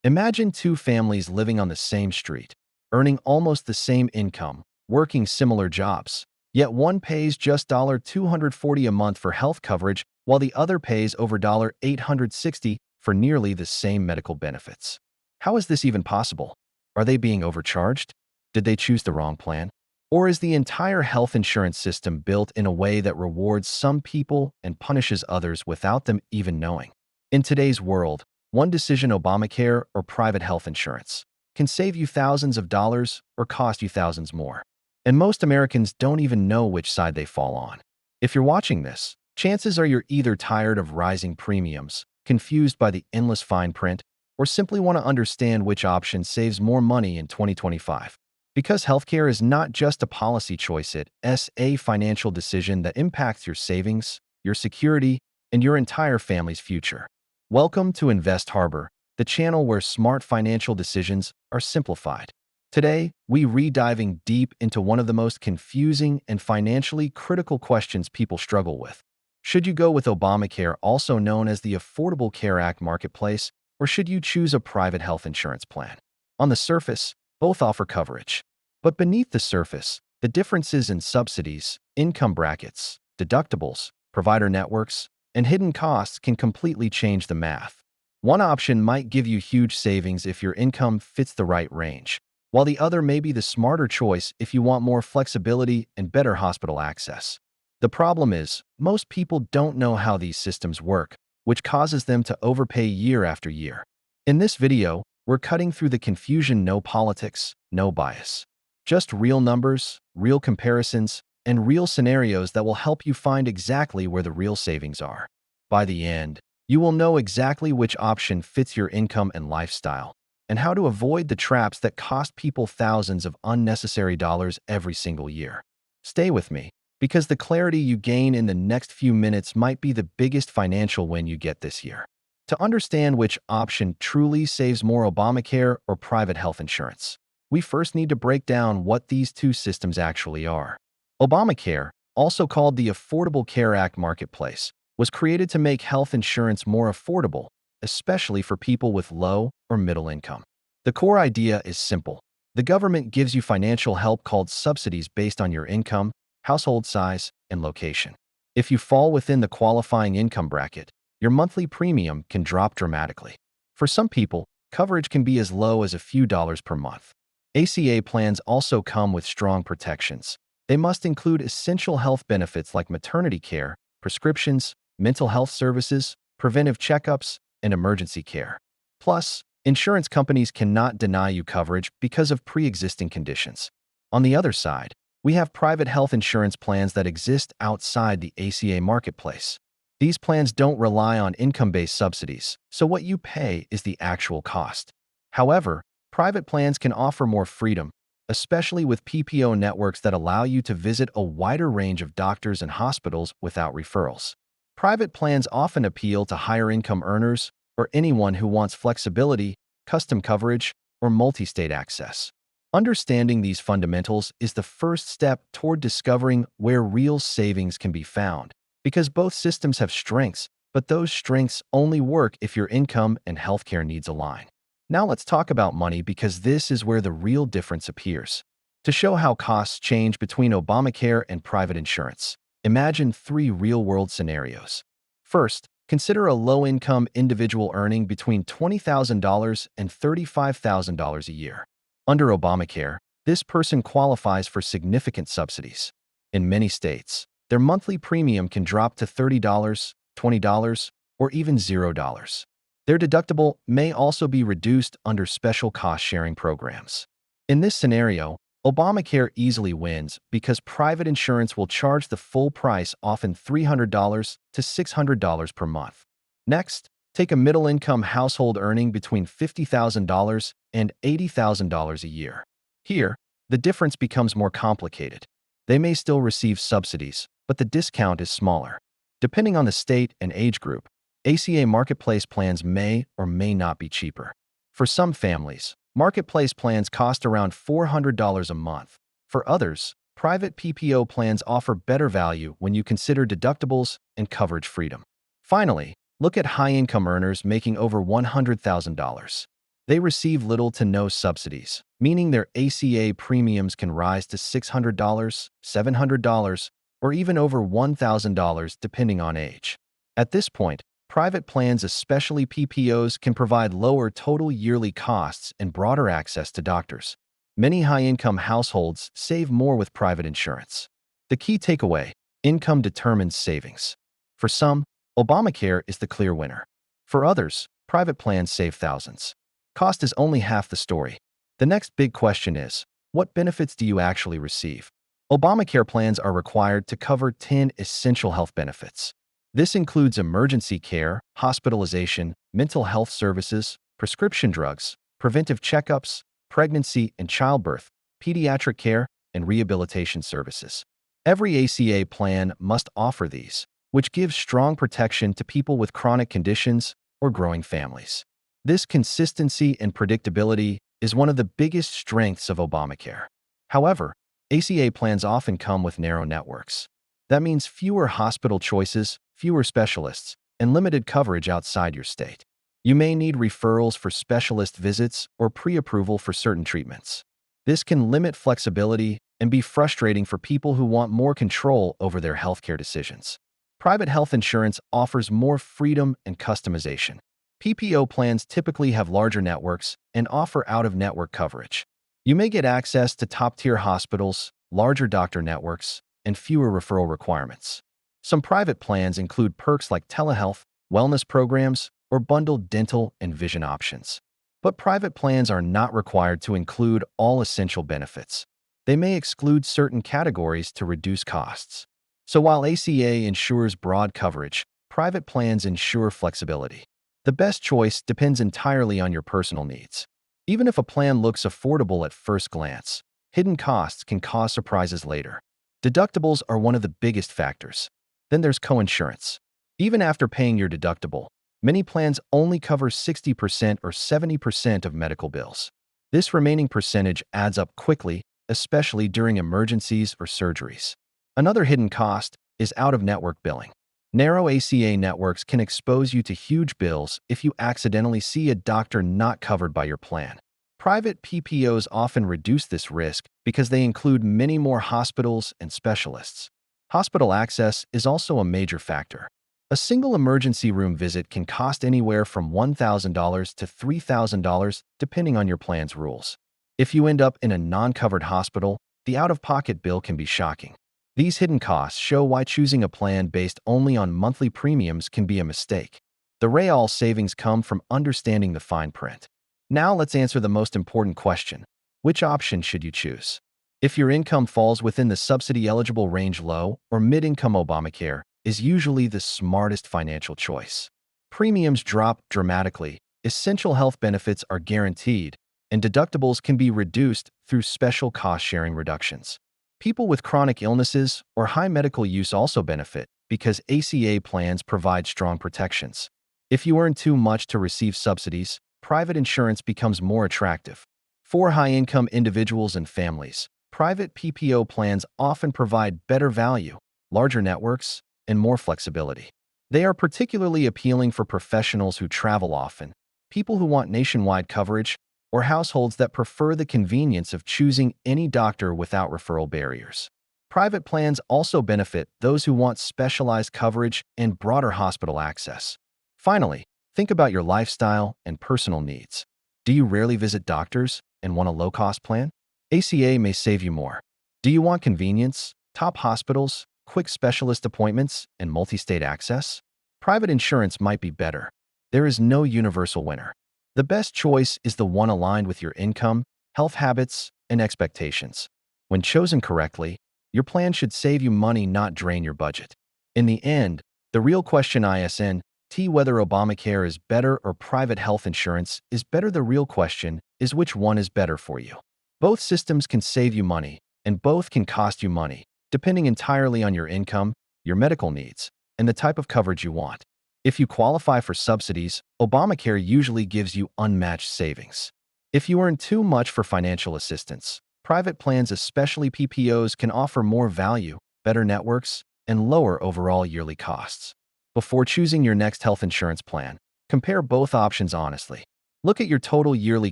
Imagine two families living on the same street, earning almost the same income, working similar jobs. Yet one pays just $240 a month for health coverage, while the other pays over $860 for nearly the same medical benefits. How is this even possible? Are they being overcharged? Did they choose the wrong plan? Or is the entire health insurance system built in a way that rewards some people and punishes others without them even knowing? In today's world, one decision, Obamacare or private health insurance, can save you thousands of dollars or cost you thousands more. And most Americans don't even know which side they fall on. If you're watching this, chances are you're either tired of rising premiums, confused by the endless fine print, or simply want to understand which option saves more money in 2025. Because healthcare is not just a policy choice, it's a financial decision that impacts your savings, your security, and your entire family's future. Welcome to Invest Harbor, the channel where smart financial decisions are simplified. Today, we're diving deep into one of the most confusing and financially critical questions people struggle with. Should you go with Obamacare, also known as the Affordable Care Act marketplace, or should you choose a private health insurance plan? On the surface, both offer coverage. But beneath the surface, the differences in subsidies, income brackets, deductibles, provider networks, and hidden costs can completely change the math. One option might give you huge savings if your income fits the right range, while the other may be the smarter choice if you want more flexibility and better hospital access. The problem is, most people don't know how these systems work, which causes them to overpay year after year. In this video, we're cutting through the confusion. No politics, no bias. Just real numbers, real comparisons, and real scenarios that will help you find exactly where the real savings are. By the end, you will know exactly which option fits your income and lifestyle, and how to avoid the traps that cost people thousands of unnecessary dollars every single year. Stay with me, because the clarity you gain in the next few minutes might be the biggest financial win you get this year. To understand which option truly saves more, Obamacare or private health insurance, we first need to break down what these two systems actually are. Obamacare, also called the Affordable Care Act marketplace, was created to make health insurance more affordable, especially for people with low or middle income. The core idea is simple. The government gives you financial help called subsidies based on your income, household size, and location. If you fall within the qualifying income bracket, your monthly premium can drop dramatically. For some people, coverage can be as low as a few dollars per month. ACA plans also come with strong protections. They must include essential health benefits like maternity care, prescriptions, mental health services, preventive checkups, and emergency care. Plus, insurance companies cannot deny you coverage because of pre-existing conditions. On the other side, we have private health insurance plans that exist outside the ACA marketplace. These plans don't rely on income-based subsidies, so what you pay is the actual cost. However, private plans can offer more freedom, especially with PPO networks that allow you to visit a wider range of doctors and hospitals without referrals. Private plans often appeal to higher-income earners or anyone who wants flexibility, custom coverage, or multi-state access. Understanding these fundamentals is the first step toward discovering where real savings can be found, because both systems have strengths, but those strengths only work if your income and healthcare needs align. Now let's talk about money, because this is where the real difference appears. To show how costs change between Obamacare and private insurance, imagine three real-world scenarios. First, consider a low-income individual earning between $20,000 and $35,000 a year. Under Obamacare, this person qualifies for significant subsidies. In many states, their monthly premium can drop to $30, $20, or even $0. Their deductible may also be reduced under special cost-sharing programs. In this scenario, Obamacare easily wins because private insurance will charge the full price, often $300 to $600 per month. Next, take a middle-income household earning between $50,000 and $80,000 a year. Here, the difference becomes more complicated. They may still receive subsidies, but the discount is smaller. Depending on the state and age group, ACA marketplace plans may or may not be cheaper. For some families, marketplace plans cost around $400 a month. For others, private PPO plans offer better value when you consider deductibles and coverage freedom. Finally, look at high-income earners making over $100,000. They receive little to no subsidies, meaning their ACA premiums can rise to $600, $700, or even over $1,000 depending on age. At this point, private plans, especially PPOs, can provide lower total yearly costs and broader access to doctors. Many high-income households save more with private insurance. The key takeaway: income determines savings. For some, Obamacare is the clear winner. For others, private plans save thousands. Cost is only half the story. The next big question is, what benefits do you actually receive? Obamacare plans are required to cover 10 essential health benefits. This includes emergency care, hospitalization, mental health services, prescription drugs, preventive checkups, pregnancy and childbirth, pediatric care, and rehabilitation services. Every ACA plan must offer these, which gives strong protection to people with chronic conditions or growing families. This consistency and predictability is one of the biggest strengths of Obamacare. However, ACA plans often come with narrow networks. That means fewer hospital choices, fewer specialists, and limited coverage outside your state. You may need referrals for specialist visits or pre-approval for certain treatments. This can limit flexibility and be frustrating for people who want more control over their healthcare decisions. Private health insurance offers more freedom and customization. PPO plans typically have larger networks and offer out-of-network coverage. You may get access to top-tier hospitals, larger doctor networks, and fewer referral requirements. Some private plans include perks like telehealth, wellness programs, or bundled dental and vision options. But private plans are not required to include all essential benefits. They may exclude certain categories to reduce costs. So while ACA ensures broad coverage, private plans ensure flexibility. The best choice depends entirely on your personal needs. Even if a plan looks affordable at first glance, hidden costs can cause surprises later. Deductibles are one of the biggest factors. Then there's coinsurance. Even after paying your deductible, many plans only cover 60% or 70% of medical bills. This remaining percentage adds up quickly, especially during emergencies or surgeries. Another hidden cost is out-of-network billing. Narrow ACA networks can expose you to huge bills if you accidentally see a doctor not covered by your plan. Private PPOs often reduce this risk because they include many more hospitals and specialists. Hospital access is also a major factor. A single emergency room visit can cost anywhere from $1,000 to $3,000 depending on your plan's rules. If you end up in a non-covered hospital, the out-of-pocket bill can be shocking. These hidden costs show why choosing a plan based only on monthly premiums can be a mistake. The real savings come from understanding the fine print. Now let's answer the most important question. Which option should you choose? If your income falls within the subsidy-eligible range, low or mid-income Obamacare is usually the smartest financial choice. Premiums drop dramatically, essential health benefits are guaranteed, and deductibles can be reduced through special cost-sharing reductions. People with chronic illnesses or high medical use also benefit because ACA plans provide strong protections. If you earn too much to receive subsidies, private insurance becomes more attractive. For high-income individuals and families, private PPO plans often provide better value, larger networks, and more flexibility. They are particularly appealing for professionals who travel often, people who want nationwide coverage, or households that prefer the convenience of choosing any doctor without referral barriers. Private plans also benefit those who want specialized coverage and broader hospital access. Finally, think about your lifestyle and personal needs. Do you rarely visit doctors and want a low-cost plan? ACA may save you more. Do you want convenience, top hospitals, quick specialist appointments, and multi-state access? Private insurance might be better. There is no universal winner. The best choice is the one aligned with your income, health habits, and expectations. When chosen correctly, your plan should save you money, not drain your budget. In the end, the real question isn't whether Obamacare is better or private health insurance is better. The real question is which one is better for you. Both systems can save you money, and both can cost you money, depending entirely on your income, your medical needs, and the type of coverage you want. If you qualify for subsidies, Obamacare usually gives you unmatched savings. If you earn too much for financial assistance, private plans, especially PPOs, can offer more value, better networks, and lower overall yearly costs. Before choosing your next health insurance plan, compare both options honestly. Look at your total yearly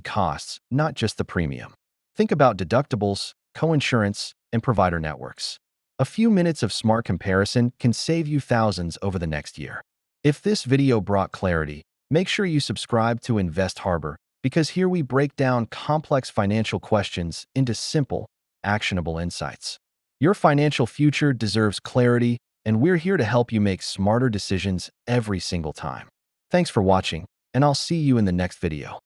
costs, not just the premium. Think about deductibles, coinsurance, and provider networks. A few minutes of smart comparison can save you thousands over the next year. If this video brought clarity, make sure you subscribe to Invest Harbor, because here we break down complex financial questions into simple, actionable insights. Your financial future deserves clarity, and we're here to help you make smarter decisions every single time. Thanks for watching, and I'll see you in the next video.